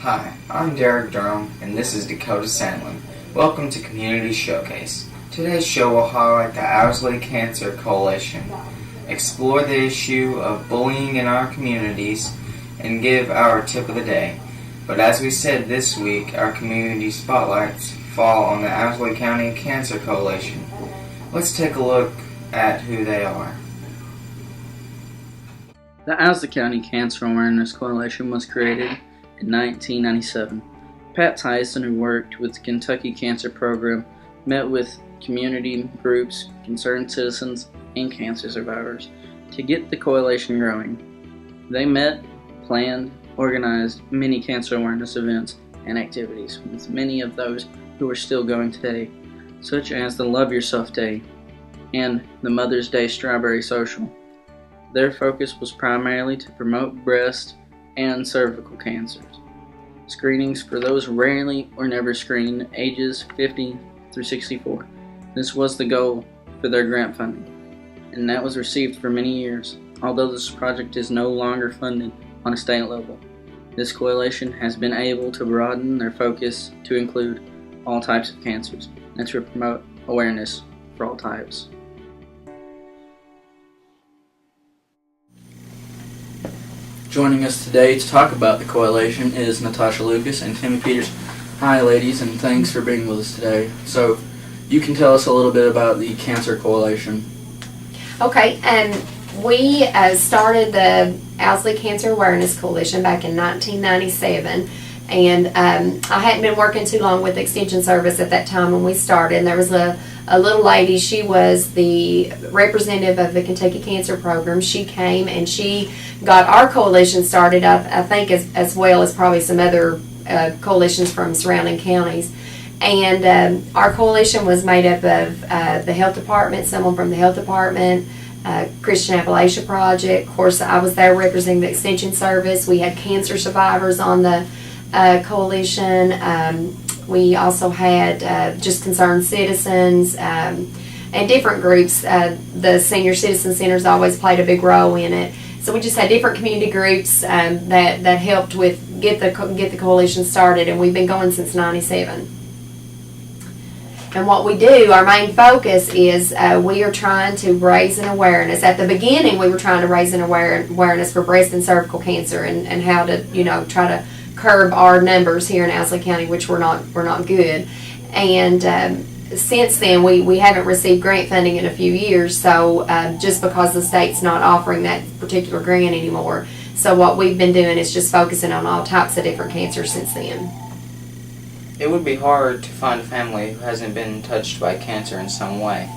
Hi, I'm Derek Durham, and this is Dakota Sandlin. Welcome to Community Showcase. Today's show will highlight the Owsley Cancer Coalition, explore the issue of bullying in our communities, and give our tip of the day. But as we said this week, our community spotlights fall on the Owsley County Cancer Coalition. Let's take a look at who they are. The Owsley County Cancer Awareness Coalition was created in 1997. Pat Tyson, who worked with the Kentucky Cancer Program, met with community groups, concerned citizens, and cancer survivors to get the coalition growing. They met, planned, organized many cancer awareness events and activities, with many of those who are still going today, such as the Love Yourself Day and the Mother's Day Strawberry Social. Their focus was primarily to promote breast and cervical cancers, screenings for those rarely or never screened, ages 50 through 64. This was the goal for their grant funding, and that was received for many years. Although this project is no longer funded on a state level, this coalition has been able to broaden their focus to include all types of cancers and to promote awareness for all types. Joining us today to talk about the coalition is Natasha Lucas and Timmy Peters. Hi ladies, and thanks for being with us today. So you can tell us a little bit about the Cancer Coalition. Okay, we started the Owsley Cancer Awareness Coalition back in 1997, and I hadn't been working too long with Extension Service at that time when we started, and there was a little lady. She was the representative of the Kentucky Cancer Program. She came and she got our coalition started, I think as well as probably some other coalitions from surrounding counties. And our coalition was made up of the health department, someone from the health department, Christian Appalachia Project. Of course, I was there representing the Extension Service. We had cancer survivors on the coalition. We also had just concerned citizens and different groups. The Senior Citizen Centers always played a big role in it. So we just had different community groups that helped with get the coalition started, and we've been going since '97. And what we do, our main focus is we are trying to raise an awareness. At the beginning, we were trying to raise an awareness for breast and cervical cancer and how to try to curb our numbers here in Owsley County, which we're not good. And since then, we haven't received grant funding in a few years. So just because the state's not offering that particular grant anymore, so what we've been doing is just focusing on all types of different cancers since then. It would be hard to find a family who hasn't been touched by cancer in some way,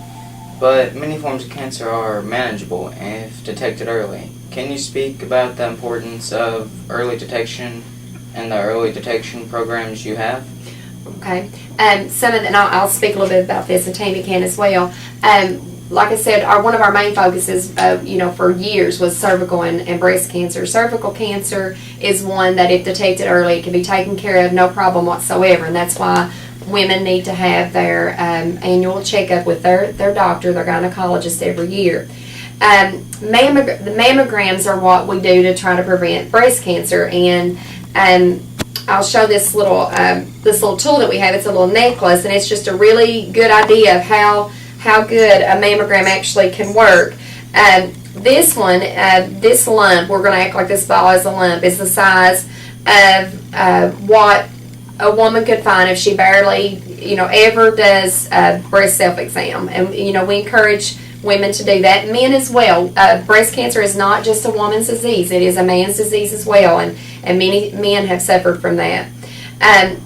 but many forms of cancer are manageable if detected early. Can you speak about the importance of early detection and the early detection programs you have? Okay. And I'll speak a little bit about this, and Tammy can as well. Like I said, one of our main focuses, for years was cervical and breast cancer. Cervical cancer is one that, if detected early, it can be taken care of, no problem whatsoever, and that's why women need to have their annual checkup with their doctor, their gynecologist, every year. The mammograms are what we do to try to prevent breast cancer, and I'll show this little tool that we have. It's a little necklace, and it's just a really good idea of how good a mammogram actually can work. This one, this lump, we're going to act like this ball is a lump, is the size of what a woman could find if she barely, ever does a breast self-exam. And, we encourage women to do that. Men as well. Breast cancer is not just a woman's disease. It is a man's disease as well, and many men have suffered from that.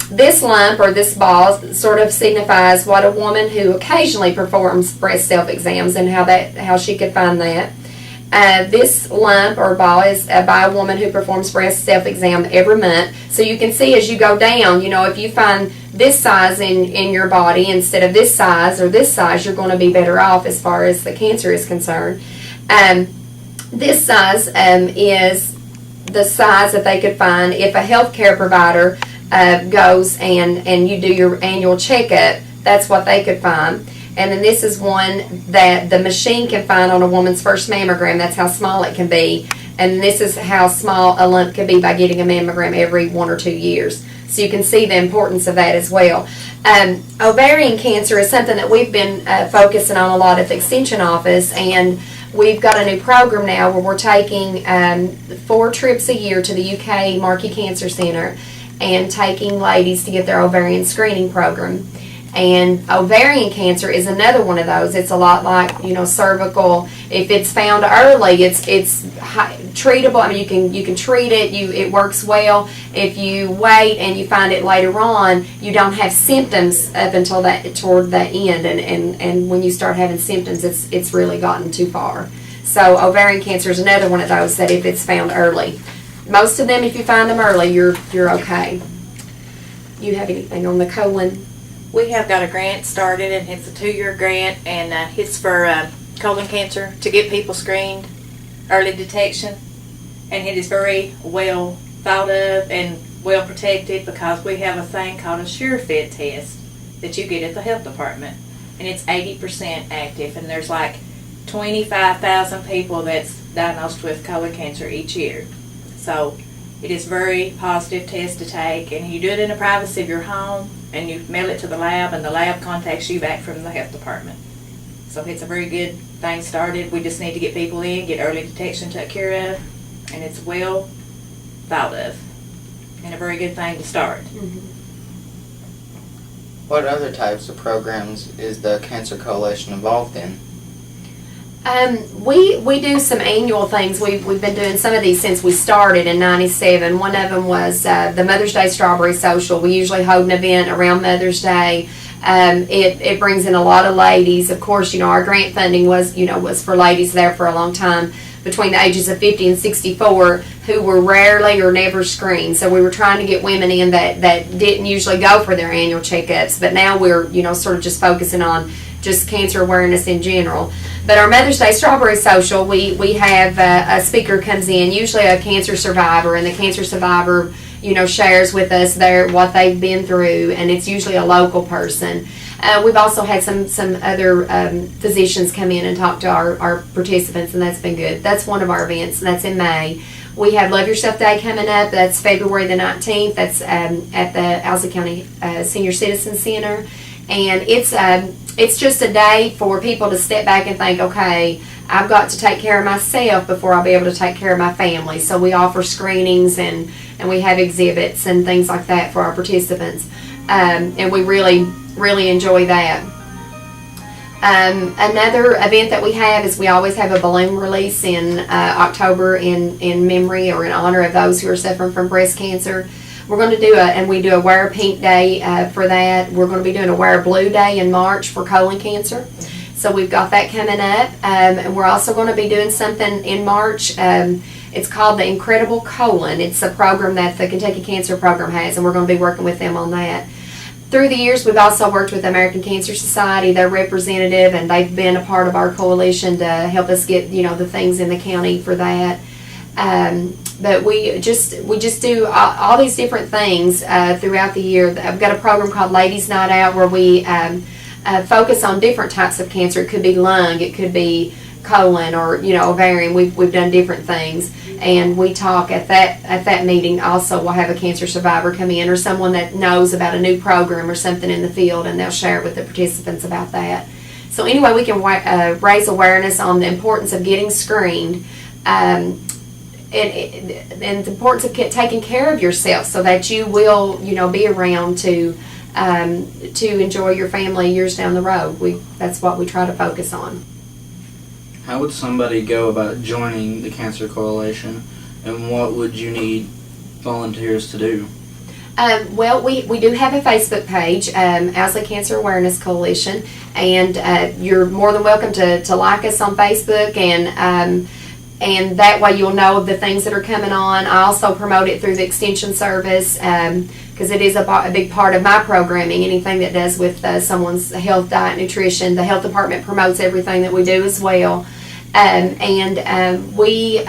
This lump or this ball sort of signifies what a woman who occasionally performs breast self-exams and how she could find that. This lump or ball is by a woman who performs breast self-exam every month. So you can see as you go down, if you find this size in your body instead of this size or this size, you're going to be better off as far as the cancer is concerned. This size is the size that they could find if a healthcare provider goes and you do your annual checkup. That's what they could find. And then this is one that the machine can find on a woman's first mammogram. That's how small it can be. And this is how small a lump can be by getting a mammogram every 1 or 2 years. So you can see the importance of that as well. Ovarian cancer is something that we've been focusing on a lot at the Extension office, and we've got a new program now where we're taking 4 trips a year to the UK Markey Cancer Center and taking ladies to get their ovarian screening program. And ovarian cancer is another one of those. It's a lot like, cervical. If it's found early, it's treatable. I mean, you can treat it. It works well. If you wait and you find it later on, you don't have symptoms up until toward the end. And when you start having symptoms, it's really gotten too far. So ovarian cancer is another one of those that if it's found early, most of them, if you find them early, you're okay. You have anything on the colon? We have got a grant started, and it's a 2-year grant, and it's for colon cancer to get people screened, early detection, and it is very well thought of and well protected because we have a thing called a SureFit test that you get at the health department, and it's 80% active, and there's like 25,000 people that's diagnosed with colon cancer each year. So it is a very positive test to take, and you do it in the privacy of your home, and you mail it to the lab, and the lab contacts you back from the health department. So it's a very good thing started. We just need to get people in, get early detection took care of, and it's well thought of, and a very good thing to start. Mm-hmm. What other types of programs is the Cancer Coalition involved in? We do some annual things. We've been doing some of these since we started in '97. One of them was the Mother's Day Strawberry Social. We usually hold an event around Mother's Day. It brings in a lot of ladies. Of course, our grant funding was for ladies there for a long time between the ages of 50 and 64 who were rarely or never screened. So we were trying to get women in that didn't usually go for their annual checkups. But now we're sort of just focusing on just cancer awareness in general. But our Mother's Day Strawberry Social, we have a speaker comes in, usually a cancer survivor, and the cancer survivor, shares with us what they've been through, and it's usually a local person. We've also had some other physicians come in and talk to our participants, and that's been good. That's one of our events, and that's in May. We have Love Yourself Day coming up. That's February the 19th. That's at the Owsley County Senior Citizen Center. And it's just a day for people to step back and think, okay, I've got to take care of myself before I'll be able to take care of my family. So we offer screenings and we have exhibits and things like that for our participants. And we really, really enjoy that. Another event that we have is we always have a balloon release in October in memory or in honor of those who are suffering from breast cancer. We're going to do we do a Wear a Pink Day for that. We're going to be doing a Wear a Blue Day in March for colon cancer. So we've got that coming up. And we're also going to be doing something in March. It's called the Incredible Colon. It's a program that the Kentucky Cancer Program has, and we're going to be working with them on that. Through the years, we've also worked with the American Cancer Society, their representative, and they've been a part of our coalition to help us get the things in the county for that. But we just do all these different things throughout the year. I've got a program called Ladies Night Out where we focus on different types of cancer. It could be lung, it could be colon, or ovarian. We've done different things, and we talk at that meeting. Also, we'll have a cancer survivor come in or someone that knows about a new program or something in the field, and they'll share with the participants about that. So anyway, we can raise awareness on the importance of getting screened. And the importance of taking care of yourself so that you will, be around to enjoy your family years down the road. That's what we try to focus on. How would somebody go about joining the Cancer Coalition, and what would you need volunteers to do? Well, we do have a Facebook page, Owsley Cancer Awareness Coalition, and you're more than welcome to like us on Facebook, and that way you'll know of the things that are coming on. I also promote it through the Extension Service because it is a big part of my programming. Anything that does with someone's health, diet, nutrition, the health department promotes everything that we do as well. We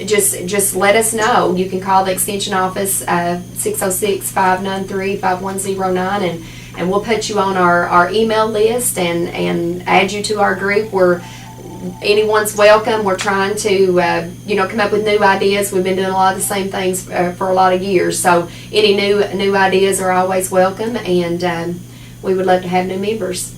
just let us know. You can call the Extension office 606-593-5109 and we'll put you on our email list and add you to our group. Anyone's welcome. We're trying to, come up with new ideas. We've been doing a lot of the same things for a lot of years. So any new ideas are always welcome, and we would love to have new members.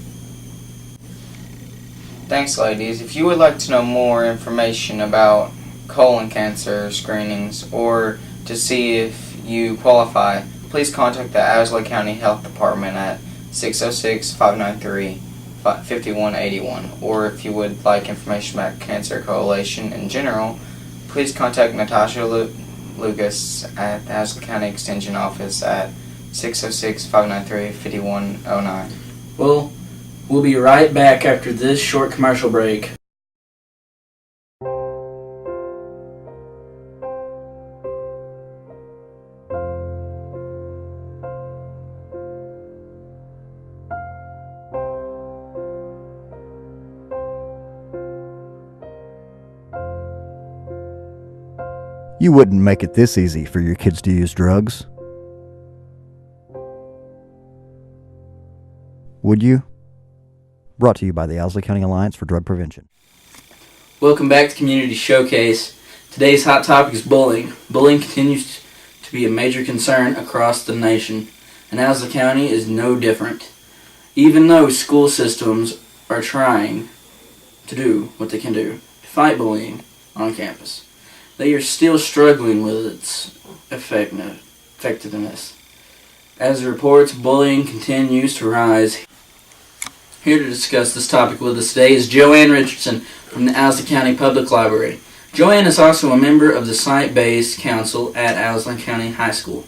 Thanks, ladies. If you would like to know more information about colon cancer screenings or to see if you qualify, please contact the Owsley County Health Department at 606-593-5181. Or if you would like information about Cancer Coalition in general, please contact Natasha Lucas at the Owsley County Extension Office at 606-593-5109. Well, we'll be right back after this short commercial break. You wouldn't make it this easy for your kids to use drugs, would you? Brought to you by the Owsley County Alliance for Drug Prevention. Welcome back to Community Showcase. Today's hot topic is bullying. Bullying continues to be a major concern across the nation, and Owsley County is no different. Even though school systems are trying to do what they can do to fight bullying on campus, they are still struggling with its effectiveness. As the reports, bullying continues to rise. Here to discuss this topic with us today is Joanne Richardson from the Owsley County Public Library. Joanne is also a member of the Site-Based Council at Owsley County High School,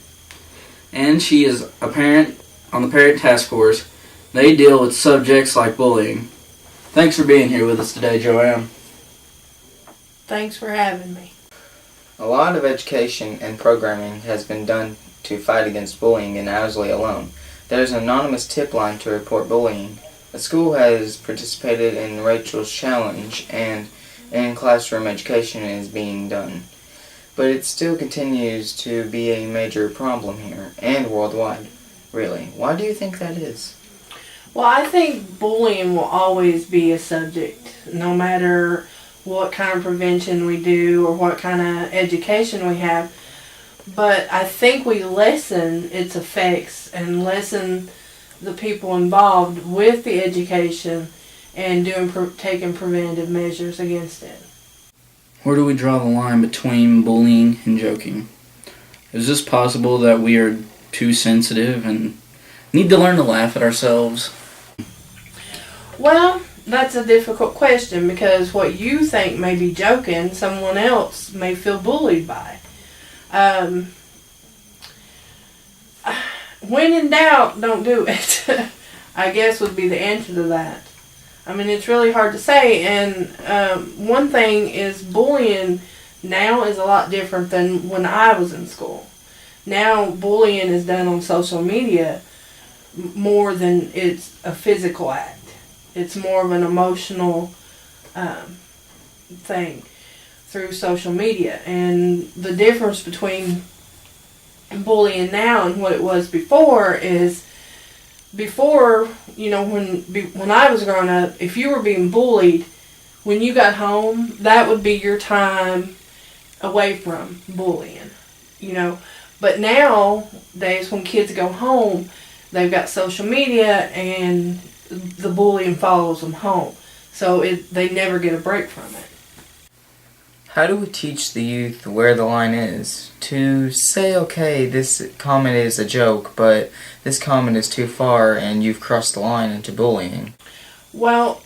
and she is a parent on the Parent Task Force. They deal with subjects like bullying. Thanks for being here with us today, Joanne. Thanks for having me. A lot of education and programming has been done to fight against bullying in Owsley alone. There's an anonymous tip line to report bullying. The school has participated in Rachel's Challenge, and in-classroom education is being done. But it still continues to be a major problem here, and worldwide. Really, why do you think that is? Well, I think bullying will always be a subject, no matter what kind of prevention we do or what kind of education we have. But I think we lessen its effects and lessen the people involved with the education and taking preventative measures against it. Where do we draw the line between bullying and joking? Is this possible that we are too sensitive and need to learn to laugh at ourselves? Well, that's a difficult question, because what you think may be joking, someone else may feel bullied by. When in doubt, don't do it. I guess would be the answer to that. I mean, it's really hard to say, and one thing is bullying now is a lot different than when I was in school. Now bullying is done on social media more than it's a physical act. It's more of an emotional thing through social media. And the difference between bullying now and what it was before is, before, when I was growing up, if you were being bullied, when you got home, that would be your time away from bullying, But nowadays, when kids go home, they've got social media and the bullying follows them home. So they never get a break from it. How do we teach the youth where the line is? To say, okay, this comment is a joke, but this comment is too far and you've crossed the line into bullying. Well,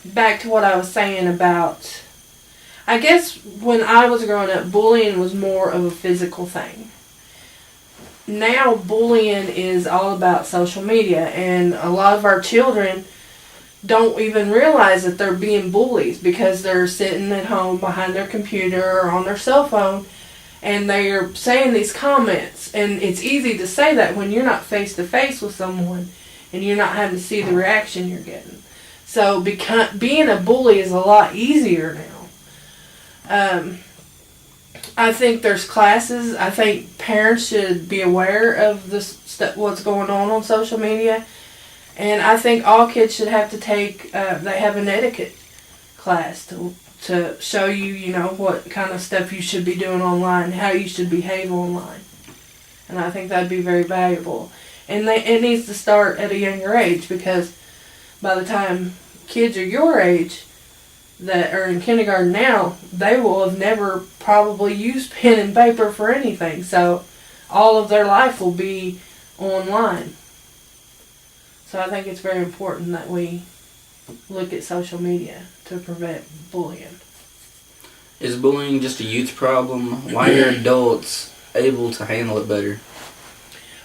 back to what I was saying about, I guess when I was growing up, bullying was more of a physical thing. Now bullying is all about social media, and a lot of our children don't even realize that they're being bullies because they're sitting at home behind their computer or on their cell phone, and they're saying these comments. And it's easy to say that when you're not face to face with someone and you're not having to see the reaction you're getting. So being a bully is a lot easier now. I think there's classes. I think parents should be aware of what's going on social media. And I think all kids should have to take, they have an etiquette class to show you, what kind of stuff you should be doing online, how you should behave online. And I think that'd be very valuable. And it needs to start at a younger age, because by the time kids are your age that are in kindergarten now, they will have never probably used pen and paper for anything. So all of their life will be online. So I think it's very important that we look at social media to prevent bullying. Is bullying just a youth problem? Why are adults able to handle it better?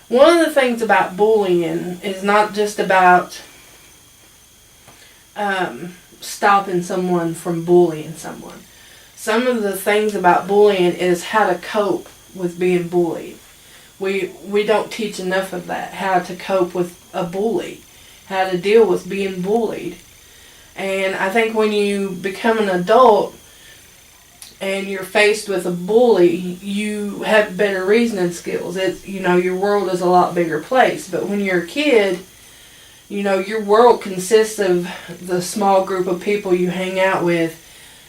One of the things about bullying is not just about stopping someone from bullying someone. Some of the things about bullying is how to cope with being bullied. We don't teach enough of that, how to cope with a bully, how to deal with being bullied. And I think when you become an adult and you're faced with a bully, you have better reasoning skills. Your world is a lot bigger place. But when you're a kid, your world consists of the small group of people you hang out with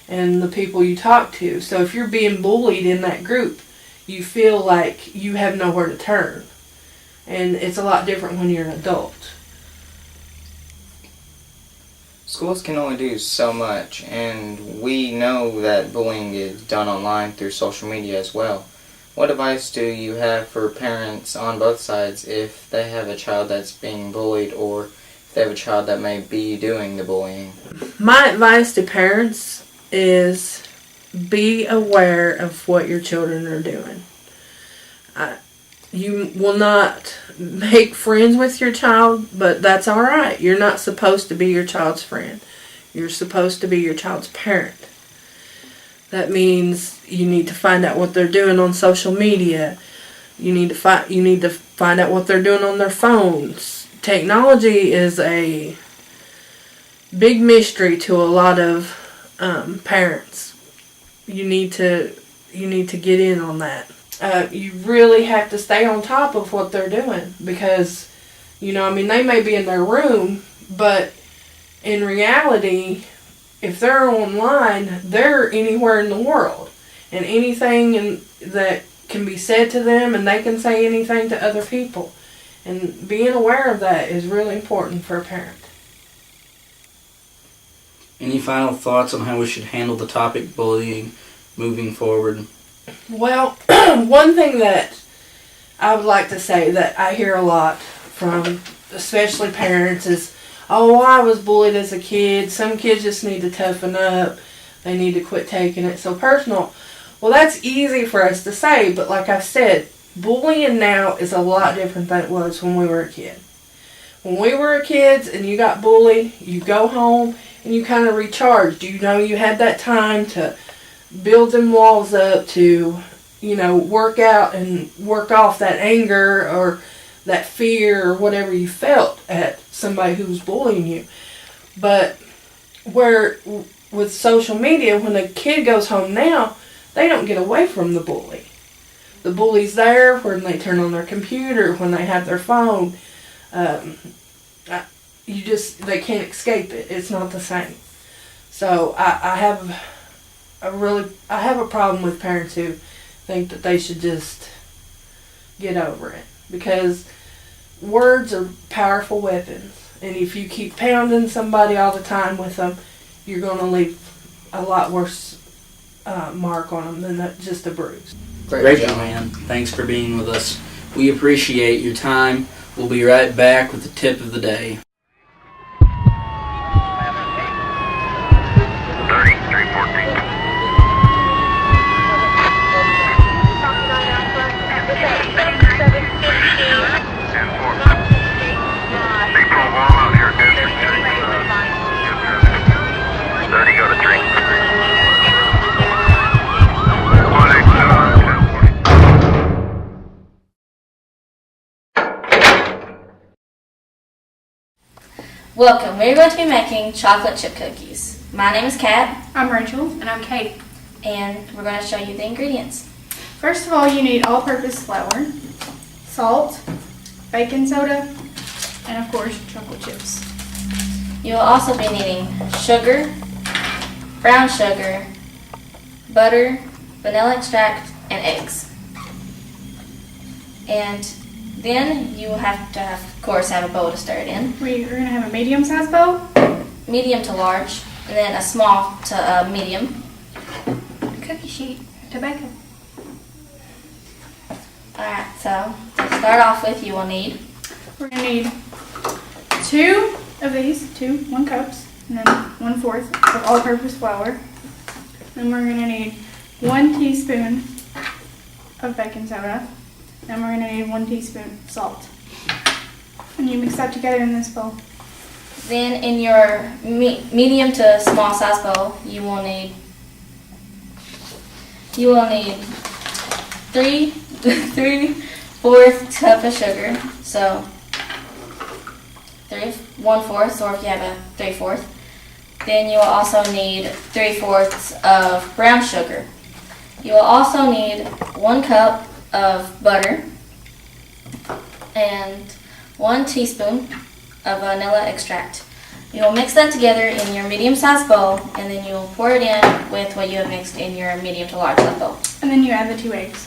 and the people you talk to. So if you're being bullied in that group, you feel like you have nowhere to turn. And it's a lot different when you're an adult. Schools can only do so much, and we know that bullying is done online through social media as well. What advice do you have for parents on both sides if they have a child that's being bullied, or if they have a child that may be doing the bullying? My advice to parents is be aware of what your children are doing. You will not make friends with your child, but that's all right. You're not supposed to be your child's friend. You're supposed to be your child's parent. That means you need to find out what they're doing on social media. You need to find out what they're doing on their phones. Technology is a big mystery to a lot of parents. You need to get in on that. You really have to stay on top of what they're doing, because, they may be in their room, but in reality, if they're online, they're anywhere in the world. And anything that can be said to them, and they can say anything to other people. And being aware of that is really important for a parent. Any final thoughts on how we should handle the topic bullying moving forward? Well, one thing that I would like to say that I hear a lot from especially parents is, oh, I was bullied as a kid. Some kids just need to toughen up. They need to quit taking it so personal. Well, that's easy for us to say, but like I said, bullying now is a lot different than it was when we were a kid. When we were kids and you got bullied, you go home and you kind of recharged. You had that time to build them walls up, to, work out and work off that anger or that fear or whatever you felt at somebody who was bullying you. But with social media, when a kid goes home now, they don't get away from the bully. The bully's there when they turn on their computer, when they have their phone. They can't escape it. It's not the same. So I have a problem with parents who think that they should just get over it, because words are powerful weapons, and if you keep pounding somebody all the time with them, you're going to leave a lot worse mark on them than just a bruise. Great job, man. Thanks for being with us. We appreciate your time. We'll be right back with the tip of the day. 3314. Welcome. We're going to be making chocolate chip cookies. My name is Kat. I'm Rachel. And I'm Katie. and we're going to show you the ingredients. First of all, you need all-purpose flour, salt, baking soda, and of course, chocolate chips. You will also be needing sugar, brown sugar, butter, vanilla extract, and eggs. And then you have to, of course, have a bowl to stir it in. We're going to have a medium-sized bowl. Medium to large, and then a small to medium. Cookie sheet to bake them. Alright, so to start off with, you will need We're going to need 2 of these, 1 cups, and then 1/4 of all-purpose flour. Then we're going to need 1 teaspoon of baking soda. Then we're going to need 1 teaspoon salt. And you mix that together in this bowl. Then in your medium to small size bowl, you will need 3/4 cup of sugar. So 1/4, or if you have a 3/4. Then you will also need 3/4 of brown sugar. You will also need 1 cup of butter and 1 teaspoon of vanilla extract. You will mix that together in your medium-sized bowl, and then you will pour it in with what you have mixed in your medium to large size bowl. And then you add the 2 eggs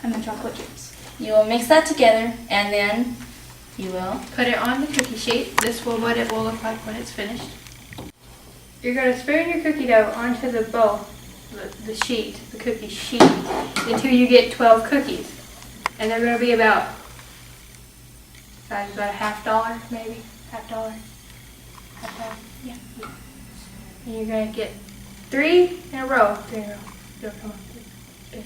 and the chocolate chips. You will mix that together, and then you will Put it on the cookie sheet. This will what it will look like when it's finished. You're going to spoon your cookie dough onto the bowl, the sheet, the cookie sheet, until you get 12 cookies. And they're going to be about $1/2, maybe. $1/2. Yeah. And you're going to get 3 in a row. 3 in a row. Go, come on. Spin.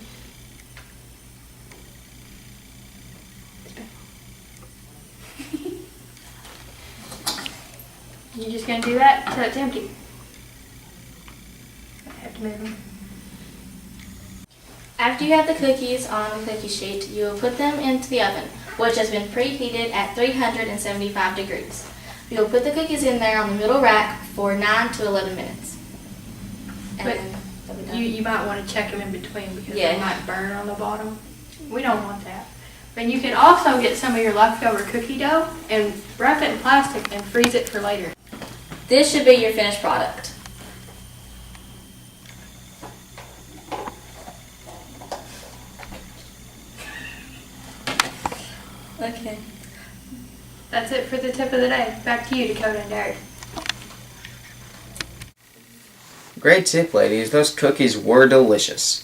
Spin. You're just going to do that until it's empty. I have to move them. After you have the cookies on the cookie sheet, you will put them into the oven, which has been preheated at 375 degrees. You will put the cookies in there on the middle rack for 9 to 11 minutes. And But then they'll be done. You might want to check them in between because Yeah. they might burn on the bottom. We don't want that. But you can also get some of your leftover cookie dough and wrap it in plastic and freeze it for later. This should be your finished product. Okay. That's it for the tip of the day. Back to you, Dakota and Derek. Great tip, ladies. Those cookies were delicious.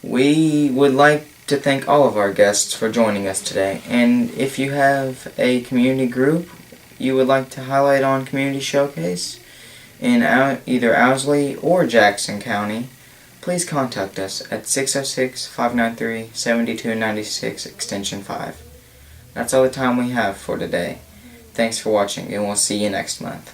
We would like to thank all of our guests for joining us today. And if you have a community group you would like to highlight on Community Showcase in either Owsley or Jackson County, please contact us at 606-593-7296 extension 5. That's all the time we have for today. Thanks for watching, and we'll see you next month.